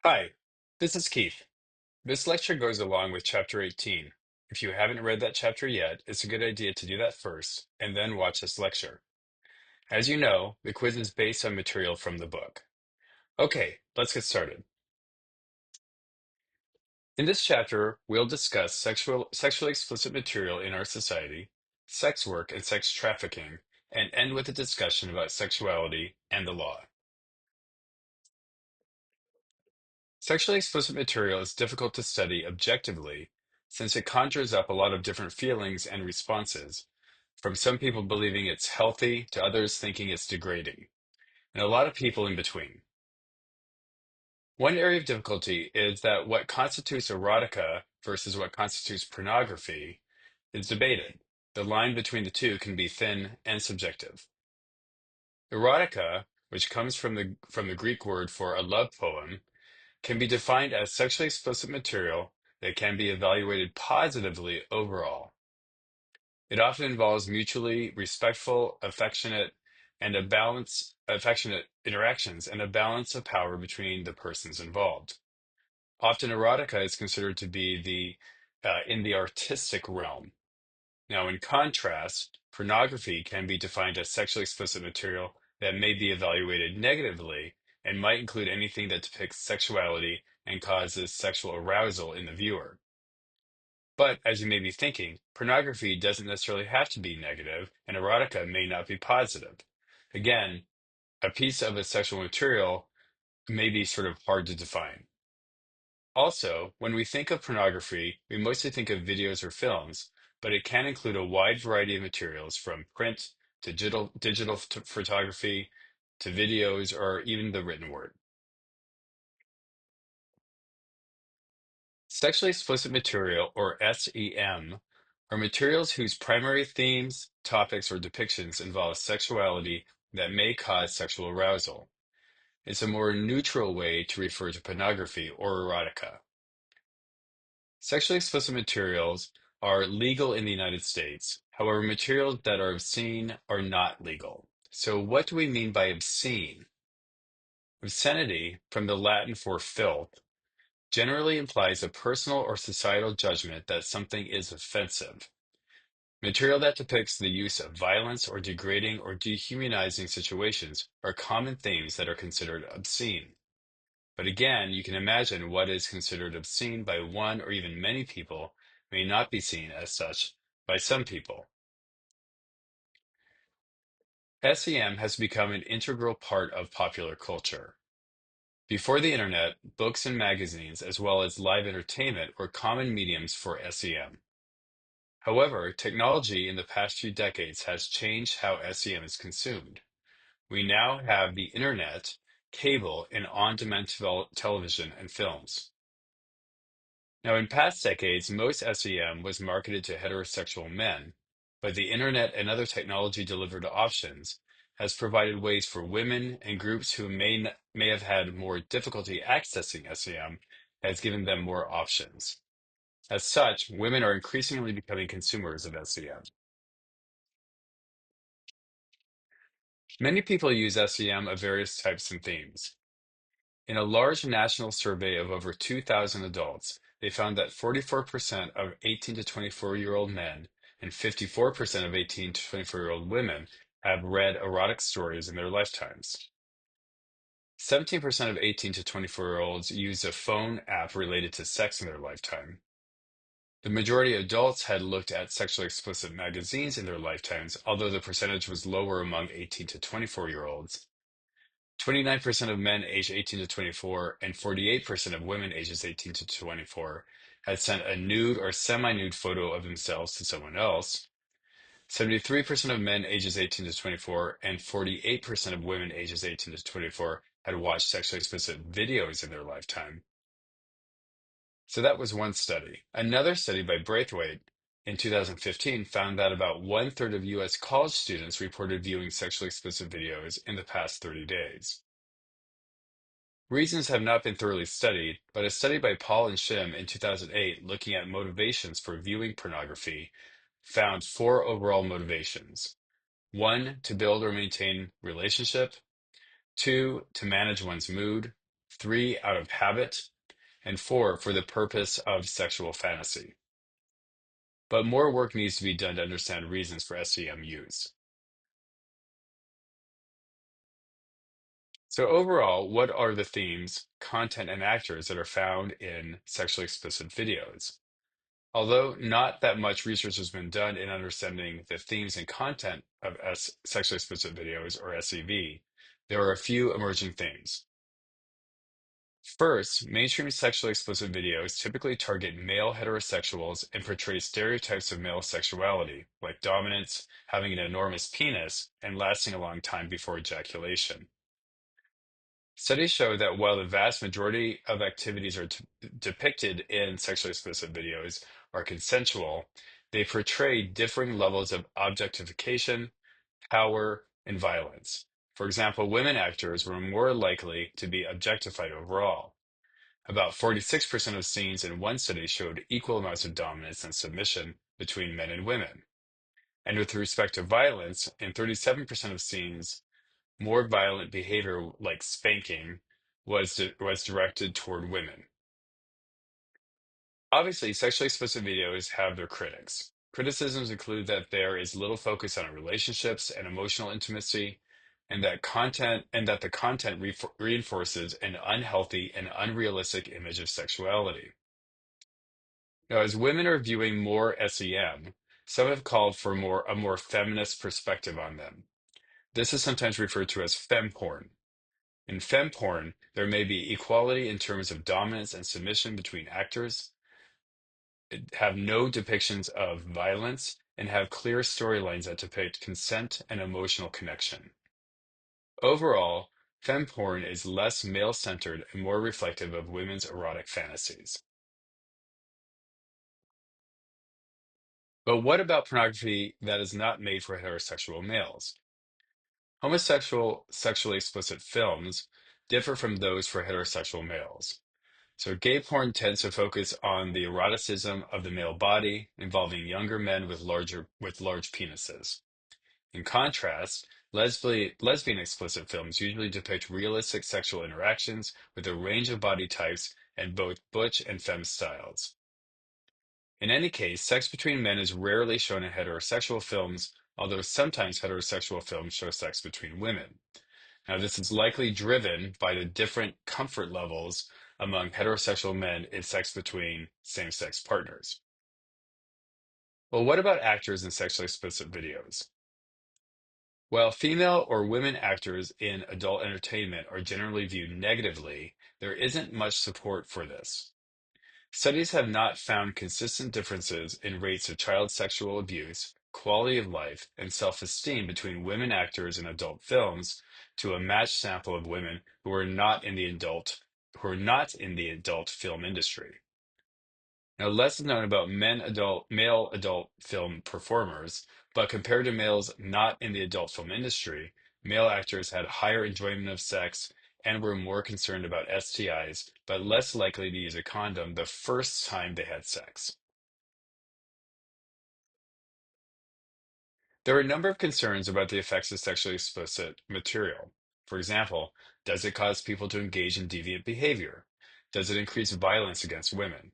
Hi, this is Keith. This lecture goes along with Chapter 18. If you haven't read that chapter yet, it's a good idea to do that first and then watch this lecture. As you know, the quiz is based on material from the book. Okay, let's get started. In this chapter, we'll discuss sexually explicit material in our society, sex work and sex trafficking, and end with a discussion about sexuality and the law. Sexually explicit material is difficult to study objectively since it conjures up a lot of different feelings and responses, from some people believing it's healthy to others thinking it's degrading, and a lot of people in between. One area of difficulty is that what constitutes erotica versus what constitutes pornography is debated. The line between the two can be thin and subjective. Erotica, which comes from the Greek word for a love poem, can be defined as sexually explicit material that can be evaluated positively overall. It often involves mutually respectful, affectionate interactions and a balance of power between the persons involved. Often erotica is considered to be in the artistic realm. Now, in contrast, pornography can be defined as sexually explicit material that may be evaluated negatively and might include anything that depicts sexuality and causes sexual arousal in the viewer. But as you may be thinking, pornography doesn't necessarily have to be negative, and erotica may not be positive. Again, a piece of a sexual material may be sort of hard to define. Also, when we think of pornography, we mostly think of videos or films, but it can include a wide variety of materials from print to digital photography to videos or even the written word. Sexually explicit material, or SEM, are materials whose primary themes, topics, or depictions involve sexuality that may cause sexual arousal. It's a more neutral way to refer to pornography or erotica. Sexually explicit materials are legal in the United States. However, materials that are obscene are not legal. So, what do we mean by obscene? Obscenity, from the Latin for filth, generally implies a personal or societal judgment that something is offensive. Material that depicts the use of violence or degrading or dehumanizing situations are common themes that are considered obscene. But again, you can imagine what is considered obscene by one or even many people may not be seen as such by some people. SEM has become an integral part of popular culture. Before the internet, books and magazines, as well as live entertainment, were common mediums for SEM. However, technology in the past few decades has changed how SEM is consumed. We now have the internet, cable, and on-demand television and films. Now, in past decades, most SEM was marketed to heterosexual men, but the internet and other technology-delivered options has provided ways for women and groups who may have had more difficulty accessing SEM has given them more options. As such, women are increasingly becoming consumers of SEM. Many people use SEM of various types and themes. In a large national survey of over 2,000 adults, they found that 44% of 18 to 24-year-old men and 54% of 18 to 24-year-old women have read erotic stories in their lifetimes. 17% of 18 to 24-year-olds use a phone app related to sex in their lifetime. The majority of adults had looked at sexually explicit magazines in their lifetimes, although the percentage was lower among 18 to 24-year-olds. 29% of men aged 18 to 24 and 48% of women ages 18 to 24 had sent a nude or semi-nude photo of themselves to someone else. 73% of men ages 18 to 24 and 48% of women ages 18 to 24 had watched sexually explicit videos in their lifetime. So that was one study. Another study by Braithwaite in 2015 found that about one-third of U.S. college students reported viewing sexually explicit videos in the past 30 days. Reasons have not been thoroughly studied, but a study by Paul and Shim in 2008 looking at motivations for viewing pornography found four overall motivations. One, to build or maintain relationship. Two, to manage one's mood. 3 out of habit, and 4 for the purpose of sexual fantasy. But more work needs to be done to understand reasons for SEM use. So overall, what are the themes, content, and actors that are found in sexually explicit videos? Although not that much research has been done in understanding the themes and content of sexually explicit videos, or SEV, there are a few emerging themes. First, mainstream sexually explicit videos typically target male heterosexuals and portray stereotypes of male sexuality, like dominance, having an enormous penis, and lasting a long time before ejaculation. Studies show that while the vast majority of activities are depicted in sexually explicit videos are consensual, they portray differing levels of objectification, power, and violence. For example, women actors were more likely to be objectified overall. About 46% of scenes in one study showed equal amounts of dominance and submission between men and women. And with respect to violence, in 37% of scenes, more violent behavior like spanking was directed toward women. Obviously, sexually explicit videos have their critics. Criticisms include that there is little focus on relationships and emotional intimacy, and that the content reinforces an unhealthy and unrealistic image of sexuality. Now, as women are viewing more SEM, some have called for a more feminist perspective on them. This is sometimes referred to as femporn. In femporn, there may be equality in terms of dominance and submission between actors, have no depictions of violence, and have clear storylines that depict consent and emotional connection. Overall, femporn is less male-centered and more reflective of women's erotic fantasies. But what about pornography that is not made for heterosexual males? Homosexual, sexually explicit films differ from those for heterosexual males. So gay porn tends to focus on the eroticism of the male body, involving younger men with large penises. In contrast, lesbian explicit films usually depict realistic sexual interactions with a range of body types and both butch and femme styles. In any case, sex between men is rarely shown in heterosexual films, although sometimes heterosexual films show sex between women. Now, this is likely driven by the different comfort levels among heterosexual men in sex between same-sex partners. Well, what about actors in sexually explicit videos? While female or women actors in adult entertainment are generally viewed negatively, there isn't much support for this. Studies have not found consistent differences in rates of child sexual abuse, quality of life, and self-esteem between women actors in adult films to a matched sample of women who are not in the adult film industry. Now, less is known about male adult film performers, but compared to males not in the adult film industry, male actors had higher enjoyment of sex and were more concerned about STIs, but less likely to use a condom the first time they had sex. There are a number of concerns about the effects of sexually explicit material. For example, does it cause people to engage in deviant behavior? Does it increase violence against women?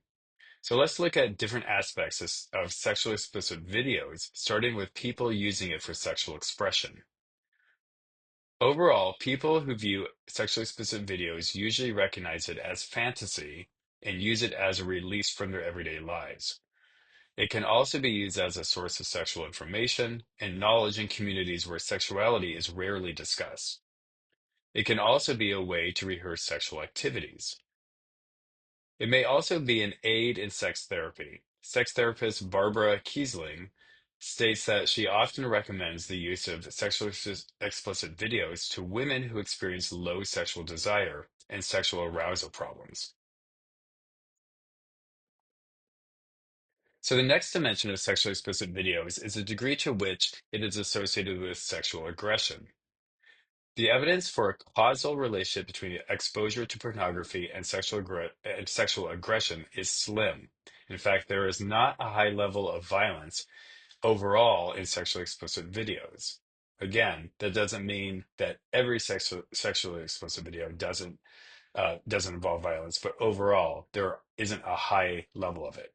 So let's look at different aspects of sexually explicit videos, starting with people using it for sexual expression. Overall, people who view sexually explicit videos usually recognize it as fantasy and use it as a release from their everyday lives. It can also be used as a source of sexual information and knowledge in communities where sexuality is rarely discussed. It can also be a way to rehearse sexual activities. It may also be an aid in sex therapy. Sex therapist Barbara Kiesling states that she often recommends the use of sexually explicit videos to women who experience low sexual desire and sexual arousal problems. So the next dimension of sexually explicit videos is the degree to which it is associated with sexual aggression. The evidence for a causal relationship between exposure to pornography and sexual aggression is slim. In fact, there is not a high level of violence overall in sexually explicit videos. Again, that doesn't mean that every sexually explicit video doesn't doesn't involve violence, but overall, there isn't a high level of it.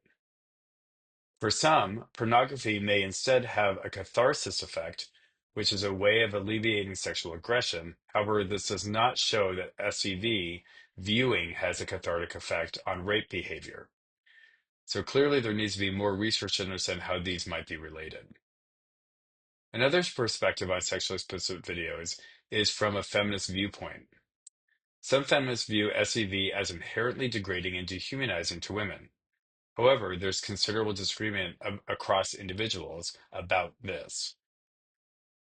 For some, pornography may instead have a catharsis effect, which is a way of alleviating sexual aggression. However, this does not show that SEV viewing has a cathartic effect on rape behavior. So clearly, there needs to be more research to understand how these might be related. Another perspective on sexually explicit videos is from a feminist viewpoint. Some feminists view SEV as inherently degrading and dehumanizing to women. However, there's considerable disagreement across individuals about this.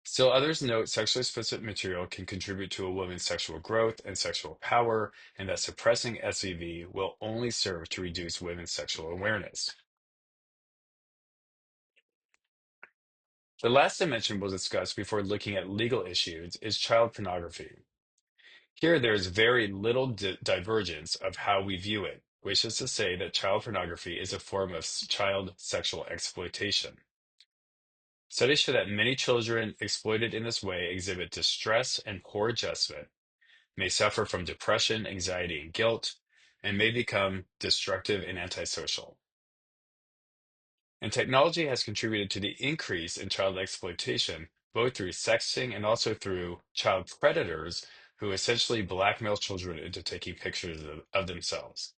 Still, others note sexually explicit material can contribute to a woman's sexual growth and sexual power, and that suppressing SEV will only serve to reduce women's sexual awareness. The last dimension we'll discuss before looking at legal issues is child pornography. Here, there is very little divergence of how we view it, which is to say that child pornography is a form of child sexual exploitation. Studies show that many children exploited in this way exhibit distress and poor adjustment, may suffer from depression, anxiety, and guilt, and may become destructive and antisocial. And technology has contributed to the increase in child exploitation, both through sexting and also through child predators who essentially blackmail children into taking pictures of themselves.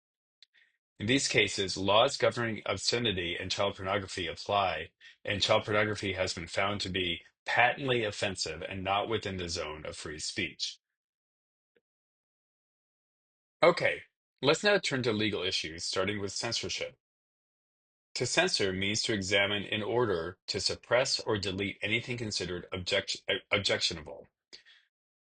In these cases, laws governing obscenity and child pornography apply, and child pornography has been found to be patently offensive and not within the zone of free speech. Okay, let's now turn to legal issues, starting with censorship. To censor means to examine in order to suppress or delete anything considered objectionable.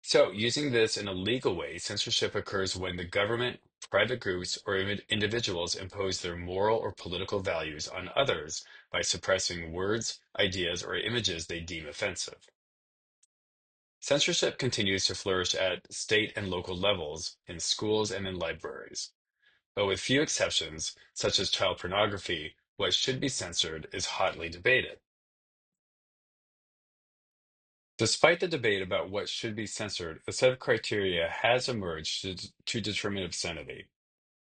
So, using this in a legal way, censorship occurs when the government, private groups, or individuals impose their moral or political values on others by suppressing words, ideas, or images they deem offensive. Censorship continues to flourish at state and local levels, in schools and in libraries. But with few exceptions, such as child pornography, what should be censored is hotly debated. Despite the debate about what should be censored, a set of criteria has emerged to determine obscenity.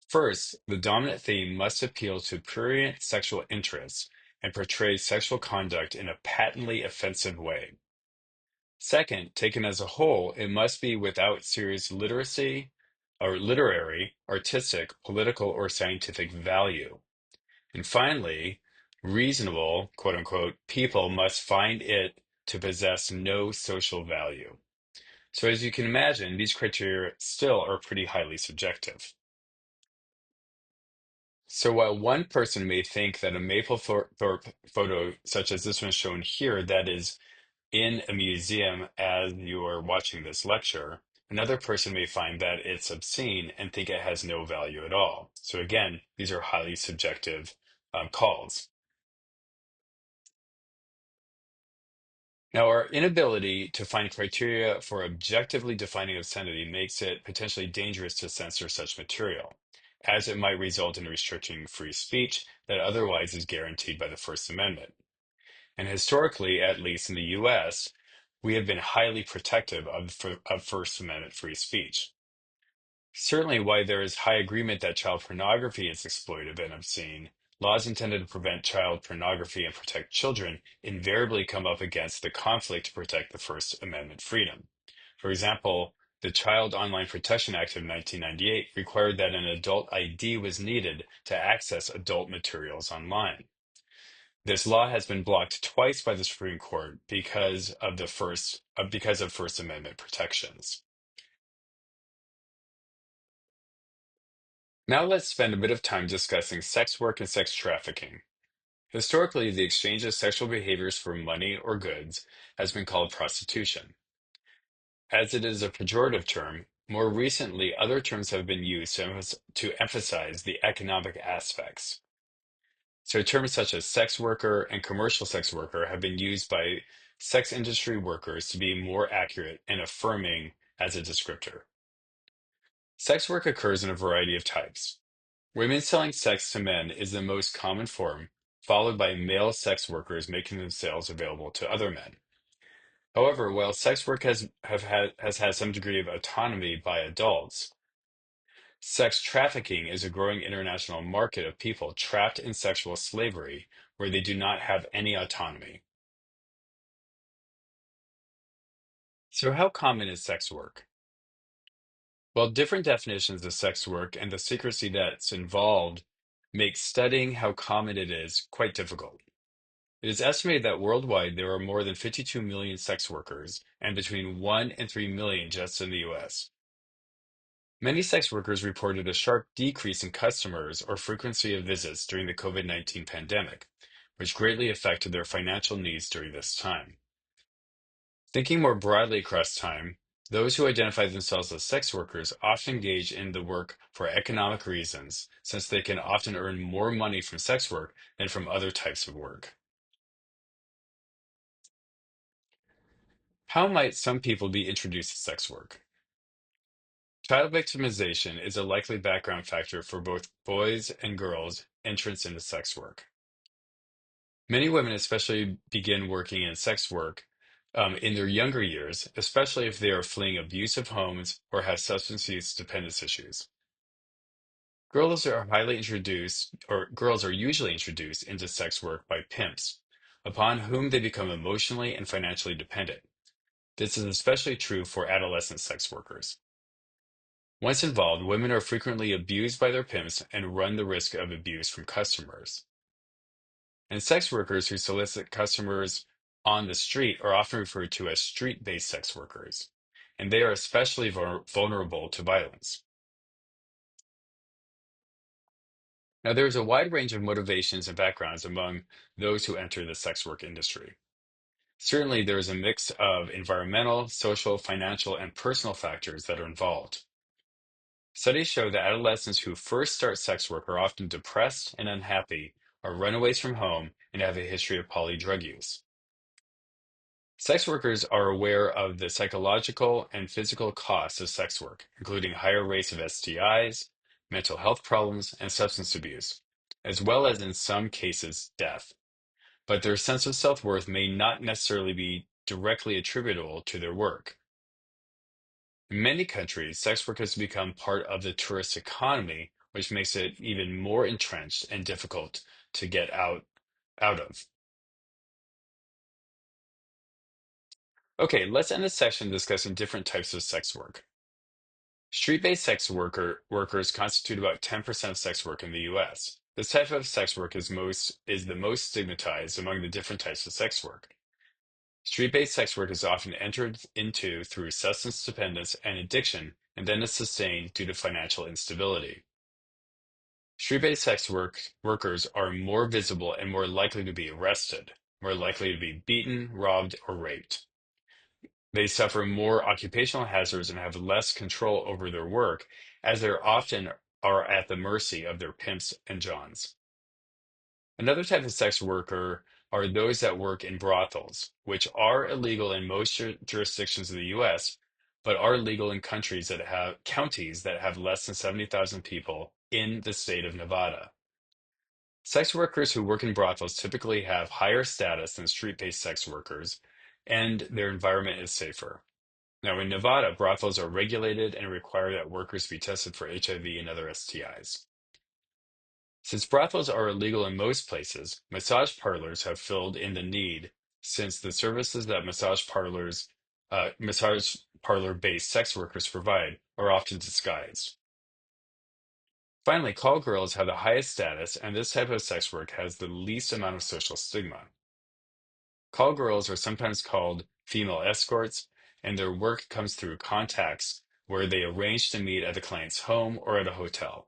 First, the dominant theme must appeal to prurient sexual interests and portray sexual conduct in a patently offensive way. Second, taken as a whole, it must be without serious literacy or literary, artistic, political, or scientific value. And finally, reasonable, quote unquote, people must find it to possess no social value. So, as you can imagine, these criteria still are pretty highly subjective. So, while one person may think that a Mapplethorpe photo, such as this one shown here, that is in a museum as you are watching this lecture, another person may find that it's obscene and think it has no value at all. So, again, these are highly subjective calls. Now, our inability to find criteria for objectively defining obscenity makes it potentially dangerous to censor such material, as it might result in restricting free speech that otherwise is guaranteed by the First Amendment. And historically, at least in the US, we have been highly protective of First Amendment free speech. Certainly, while there is high agreement that child pornography is exploitive and obscene, laws intended to prevent child pornography and protect children invariably come up against the conflict to protect the First Amendment freedom. For example, the Child Online Protection Act of 1998 required that an adult ID was needed to access adult materials online. This law has been blocked twice by the Supreme Court because of First Amendment protections. Now let's spend a bit of time discussing sex work and sex trafficking. Historically, the exchange of sexual behaviors for money or goods has been called prostitution. As it is a pejorative term, more recently other terms have been used to emphasize the economic aspects. So terms such as sex worker and commercial sex worker have been used by sex industry workers to be more accurate and affirming as a descriptor. Sex work occurs in a variety of types. Women selling sex to men is the most common form, followed by male sex workers making themselves available to other men. However, while sex work has had some degree of autonomy by adults, Sex trafficking is a growing international market of people trapped in sexual slavery where they do not have any autonomy. So, how common is sex work? Well, different definitions of sex work and the secrecy that's involved make studying how common it is quite difficult. It is estimated that worldwide there are more than 52 million sex workers and between 1 and 3 million just in the US. Many sex workers reported a sharp decrease in customers or frequency of visits during the COVID-19 pandemic, which greatly affected their financial needs during this time. Thinking more broadly across time, those who identify themselves as sex workers often engage in the work for economic reasons, since they can often earn more money from sex work than from other types of work. How might some people be introduced to sex work? Child victimization is a likely background factor for both boys and girls' entrance into sex work. Many women especially begin working in sex work in their younger years, especially if they are fleeing abusive homes or have substance use dependence issues. Girls are usually introduced into sex work by pimps, upon whom they become emotionally and financially dependent. This is especially true for adolescent sex workers. Once involved, women are frequently abused by their pimps and run the risk of abuse from customers. And sex workers who solicit customers on the street are often referred to as street-based sex workers, and they are especially vulnerable to violence. Now, there is a wide range of motivations and backgrounds among those who enter the sex work industry. Certainly, there is a mix of environmental, social, financial, and personal factors that are involved. Studies show that adolescents who first start sex work are often depressed and unhappy, are runaways from home, and have a history of poly drug use. Sex workers are aware of the psychological and physical costs of sex work, including higher rates of STIs, mental health problems, and substance abuse, as well as in some cases, death. But their sense of self-worth may not necessarily be directly attributable to their work. In many countries, sex work has become part of the tourist economy, which makes it even more entrenched and difficult to get out of. Okay, let's end this section discussing different types of sex work. Street-based workers constitute about 10% of sex work in the US. This type of sex work is the most stigmatized among the different types of sex work. Street-based sex work is often entered into through substance dependence and addiction, and then is sustained due to financial instability. Street-based workers are more visible and more likely to be arrested, more likely to be beaten, robbed, or raped. They suffer more occupational hazards and have less control over their work, as they often are at the mercy of their pimps and johns. Another type of sex worker are those that work in brothels, which are illegal in most jurisdictions of the US, but are legal in counties that have less than 70,000 people in the state of Nevada. Sex workers who work in brothels typically have higher status than street-based sex workers, and their environment is safer. Now, in Nevada, brothels are regulated and require that workers be tested for HIV and other STIs. Since brothels are illegal in most places, massage parlors have filled in the need since the services that massage parlor-based sex workers provide are often disguised. Finally, call girls have the highest status, and this type of sex work has the least amount of social stigma. Call girls are sometimes called female escorts, and their work comes through contacts where they arrange to meet at the client's home or at a hotel.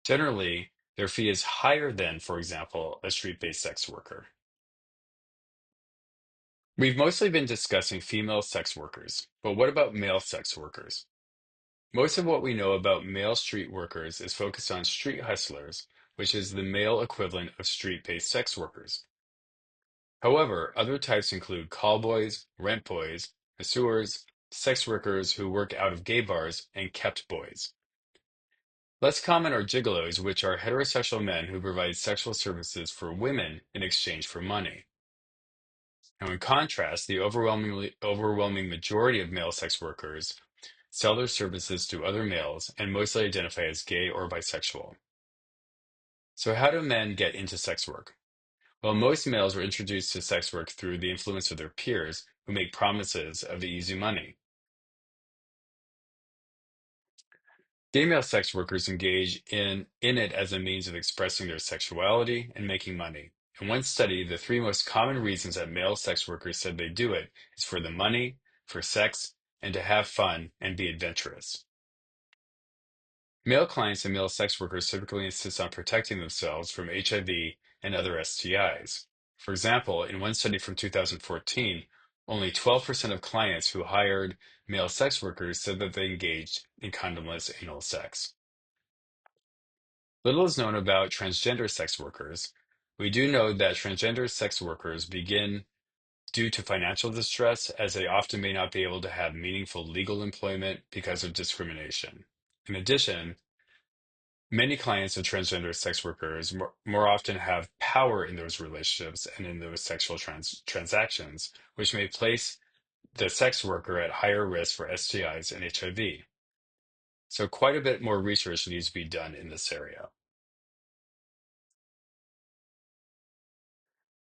Generally, their fee is higher than, for example, a street-based sex worker. We've mostly been discussing female sex workers, but what about male sex workers? Most of what we know about male street workers is focused on street hustlers, which is the male equivalent of street-based sex workers. However, other types include callboys, rent boys, masseurs, sex workers who work out of gay bars, and kept boys. Less common are gigolos, which are heterosexual men who provide sexual services for women in exchange for money. Now, in contrast, the overwhelming majority of male sex workers sell their services to other males, and mostly identify as gay or bisexual. So, how do men get into sex work? Well, most males were introduced to sex work through the influence of their peers who make promises of easy money. Gay male sex workers engage in it as a means of expressing their sexuality and making money. In one study, the three most common reasons that male sex workers said they do it is for the money, for sex, and to have fun and be adventurous. Male clients and male sex workers typically insist on protecting themselves from HIV and other STIs. For example, in one study from 2014, only 12% of clients who hired male sex workers said that they engaged in condomless anal sex. Little is known about transgender sex workers. We do know that transgender sex workers begin due to financial distress, as they often may not be able to have meaningful legal employment because of discrimination. In addition, many clients of transgender sex workers more often have power in those relationships and in those sexual transactions, which may place the sex worker at higher risk for STIs and HIV. So, quite a bit more research needs to be done in this area.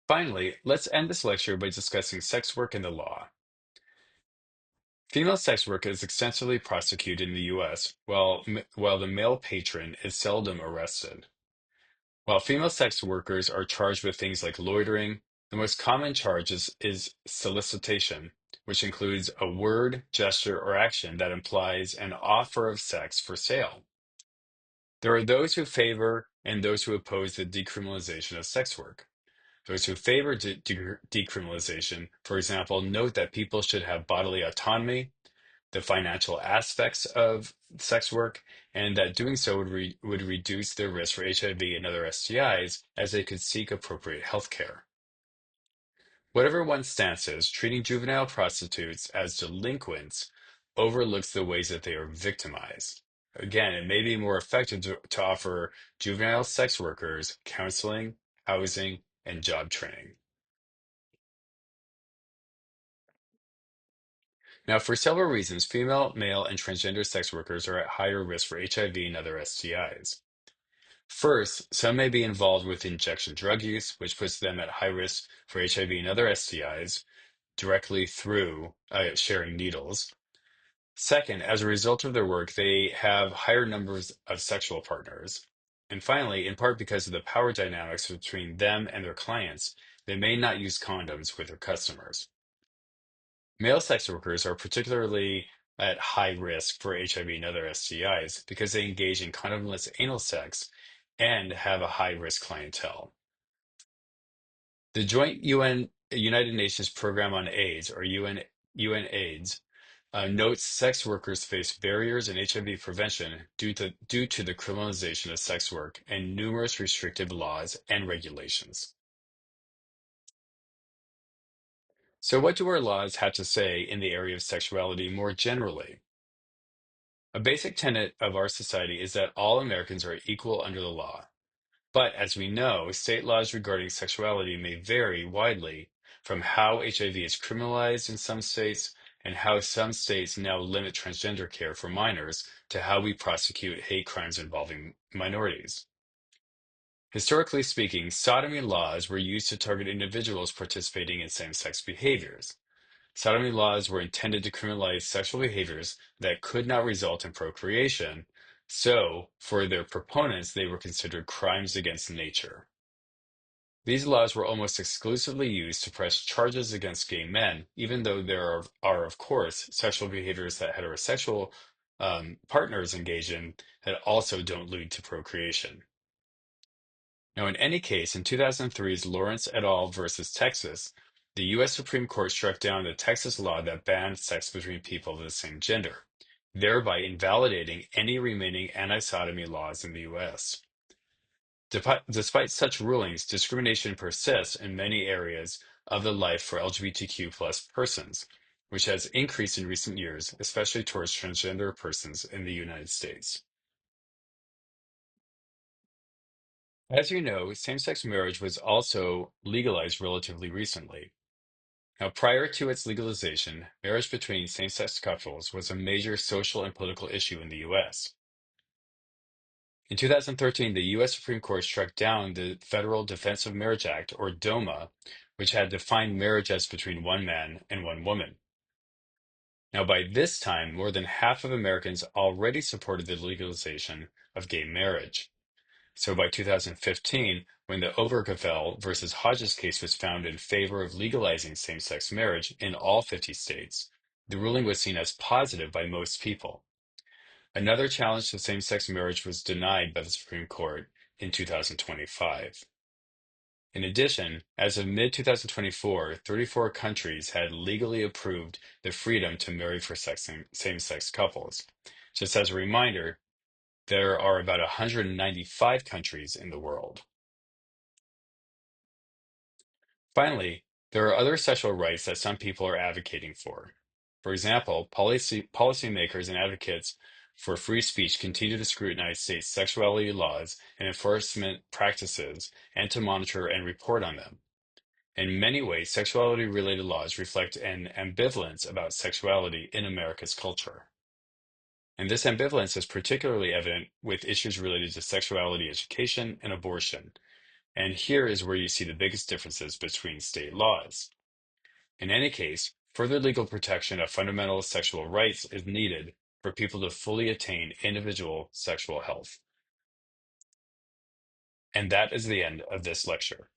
Finally, let's end this lecture by discussing sex work and the law. Female sex work is extensively prosecuted in the US, while the male patron is seldom arrested. While female sex workers are charged with things like loitering, the most common charge is solicitation, which includes a word, gesture, or action that implies an offer of sex for sale. There are those who favor and those who oppose the decriminalization of sex work. Those who favor decriminalization, for example, note that people should have bodily autonomy, the financial aspects of sex work, and that doing so would reduce their risk for HIV and other STIs as they could seek appropriate health care. Whatever one's stance is, treating juvenile prostitutes as delinquents overlooks the ways that they are victimized. Again, it may be more effective to offer juvenile sex workers counseling, housing, and job training. Now, for several reasons, female, male, and transgender sex workers are at higher risk for HIV and other STIs. First, some may be involved with injection drug use, which puts them at high risk for HIV and other STIs directly through sharing needles. Second, as a result of their work, they have higher numbers of sexual partners. And finally, in part because of the power dynamics between them and their clients, they may not use condoms with their customers. Male sex workers are particularly at high risk for HIV and other STIs because they engage in condomless anal sex and have a high risk clientele. The Joint United Nations Program on AIDS, or UNAIDS, notes sex workers face barriers in HIV prevention due to the criminalization of sex work and numerous restrictive laws and regulations. So, what do our laws have to say in the area of sexuality more generally? A basic tenet of our society is that all Americans are equal under the law. But as we know, state laws regarding sexuality may vary widely from how HIV is criminalized in some states and how some states now limit transgender care for minors to how we prosecute hate crimes involving minorities. Historically speaking, sodomy laws were used to target individuals participating in same-sex behaviors. Sodomy laws were intended to criminalize sexual behaviors that could not result in procreation, so for their proponents, they were considered crimes against nature. These laws were almost exclusively used to press charges against gay men, even though there are of course, sexual behaviors that heterosexual partners engage in that also don't lead to procreation. Now, in any case, in 2003's Lawrence et al. Versus Texas, the U.S. Supreme Court struck down the Texas law that banned sex between people of the same gender, thereby invalidating any remaining anti-sodomy laws in the U.S. Despite such rulings, discrimination persists in many areas of the life for LGBTQ plus persons, which has increased in recent years, especially towards transgender persons in the United States. As you know, same-sex marriage was also legalized relatively recently. Now, prior to its legalization, marriage between same-sex couples was a major social and political issue in the U.S. In 2013, the U.S. Supreme Court struck down the Federal Defense of Marriage Act, or DOMA, which had defined marriage as between one man and one woman. Now, by this time, more than half of Americans already supported the legalization of gay marriage. So by 2015, when the Obergefell versus Hodges case was found in favor of legalizing same-sex marriage in all 50 states, the ruling was seen as positive by most people. Another challenge to same-sex marriage was denied by the Supreme Court in 2025. In addition, as of mid-2024, 34 countries had legally approved the freedom to marry for same-sex couples. Just as a reminder, there are about 195 countries in the world. Finally, there are other sexual rights that some people are advocating for. For example, policymakers and advocates for free speech continue to scrutinize state sexuality laws and enforcement practices and to monitor and report on them. In many ways, sexuality-related laws reflect an ambivalence about sexuality in America's culture. And this ambivalence is particularly evident with issues related to sexuality education and abortion. And here is where you see the biggest differences between state laws. In any case, further legal protection of fundamental sexual rights is needed for people to fully attain individual sexual health. And that is the end of this lecture.